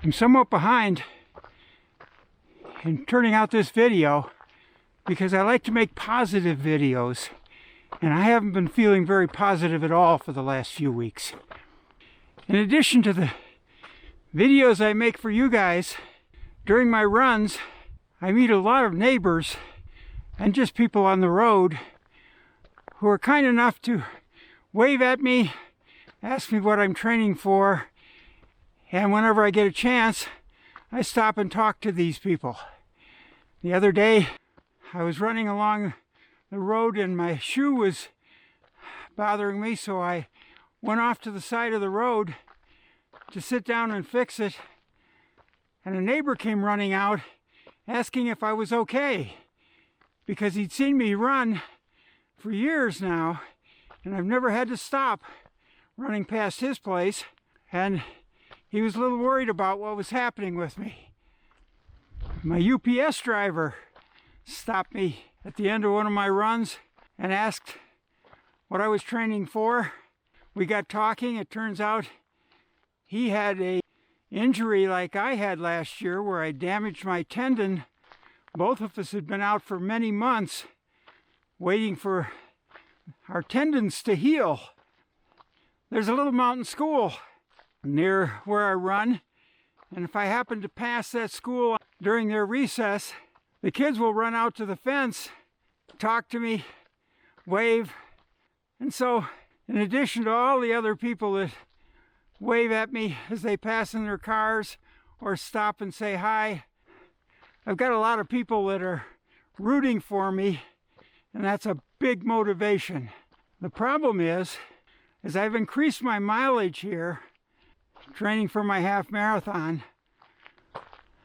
I'm somewhat behind in turning out this video because I like to make positive videos, and I haven't been feeling very positive at all for the last few weeks. In addition to the videos I make for you guys, during my runs, I meet a lot of neighbors and just people on the road who are kind enough to wave at me, ask me what I'm training for, and whenever I get a chance, I stop and talk to these people. The other day, I was running along the road and my shoe was bothering me, so I went off to the side of the road to sit down and fix it, and a neighbor came running out asking if I was okay, because he'd seen me run for years now, and I've never had to stop running past his place, and he was a little worried about what was happening with me. My UPS driver stopped me at the end of one of my runs and asked what I was training for. We got talking. It turns out he had an injury like I had last year where I damaged my tendon. Both of us had been out for many months waiting for our tendons to heal. There's a little mountain school near where I run, and if I happen to pass that school during their recess, the kids will run out to the fence, talk to me, wave. And so, in addition to all the other people that wave at me as they pass in their cars or stop and say hi, I've got a lot of people that are rooting for me, and that's a big motivation. The problem is, as I've increased my mileage here, training for my half marathon,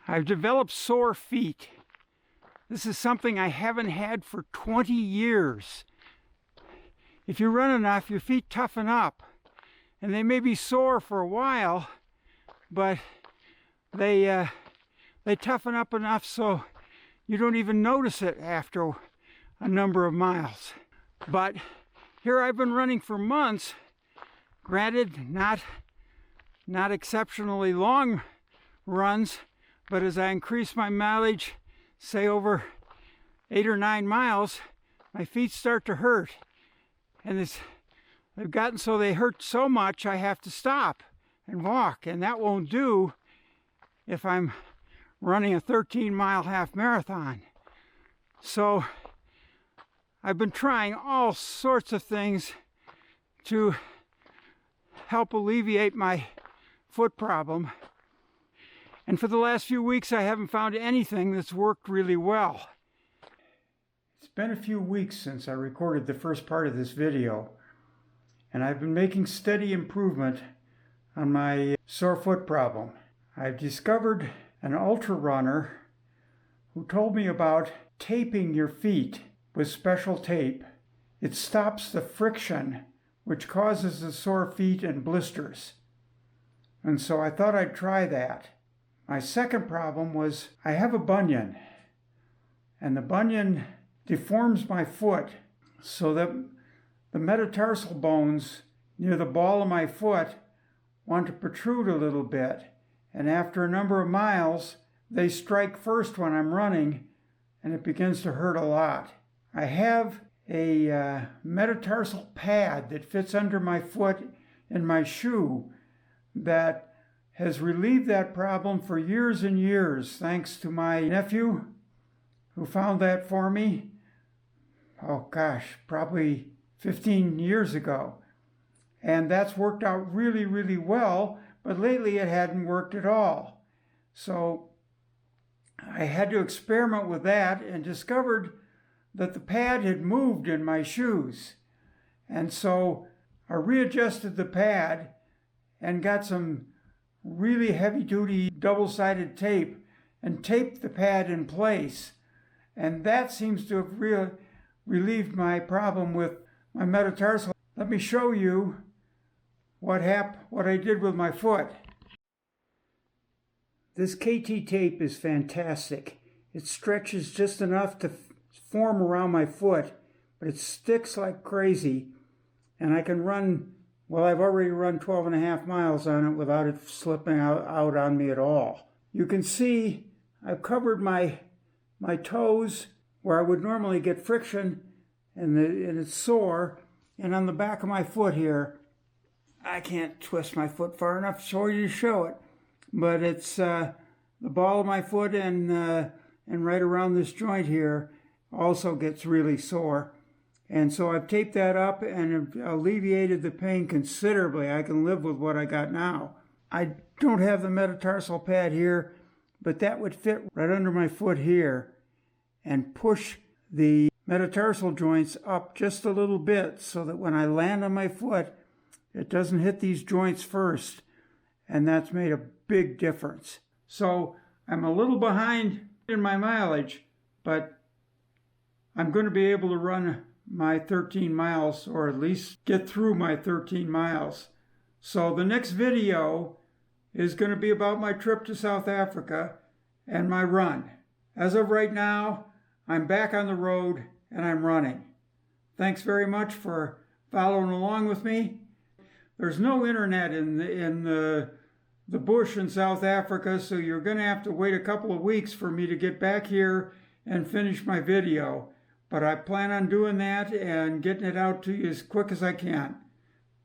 I've developed sore feet. This is something I haven't had for 20 years. If you run enough, your feet toughen up, and they may be sore for a while, but they toughen up enough so you don't even notice it after a number of miles. But here I've been running for months, granted not exceptionally long runs, but as I increase my mileage, say over 8 or 9 miles, my feet start to hurt. And they've gotten so they hurt so much I have to stop and walk, and that won't do if I'm running a 13-mile half marathon. So I've been trying all sorts of things to help alleviate my foot problem. And for the last few weeks, I haven't found anything that's worked really well. It's been a few weeks since I recorded the first part of this video, and I've been making steady improvement on my sore foot problem. I've discovered an ultra runner who told me about taping your feet with special tape. It stops the friction which causes the sore feet and blisters. And so I thought I'd try that. My second problem was I have a bunion, and the bunion deforms my foot so that the metatarsal bones near the ball of my foot want to protrude a little bit, and after a number of miles they strike first when I'm running, and it begins to hurt a lot. I have a metatarsal pad that fits under my foot in my shoe that has relieved that problem for years and years, thanks to my nephew who found that for me, oh gosh, probably 15 years ago. And that's worked out really, really well, but lately it hadn't worked at all. So I had to experiment with that and discovered that the pad had moved in my shoes. And so I readjusted the pad and got some really heavy-duty double-sided tape and taped the pad in place. And that seems to have relieved my problem with my metatarsal. Let me show you what I did with my foot. This KT tape is fantastic. It stretches just enough to form around my foot, but it sticks like crazy, and I can run Well, I've already run 12.5 miles on it without it slipping out on me at all. You can see I've covered my toes where I would normally get friction, and it's sore. And on the back of my foot here, I can't twist my foot far enough for you to show it, but it's the ball of my foot and right around this joint here also gets really sore. And so I've taped that up and alleviated the pain considerably. I can live with what I got now. I don't have the metatarsal pad here, but that would fit right under my foot here and push the metatarsal joints up just a little bit so that when I land on my foot, it doesn't hit these joints first. And that's made a big difference. So I'm a little behind in my mileage, but I'm going to be able to run my 13 miles, or at least get through my 13 miles. So the next video is going to be about my trip to South Africa and my run. As of right now, I'm back on the road and I'm running. Thanks very much for following along with me. There's no internet in the bush in South Africa, so you're going to have to wait a couple of weeks for me to get back here and finish my video. But I plan on doing that and getting it out to you as quick as I can.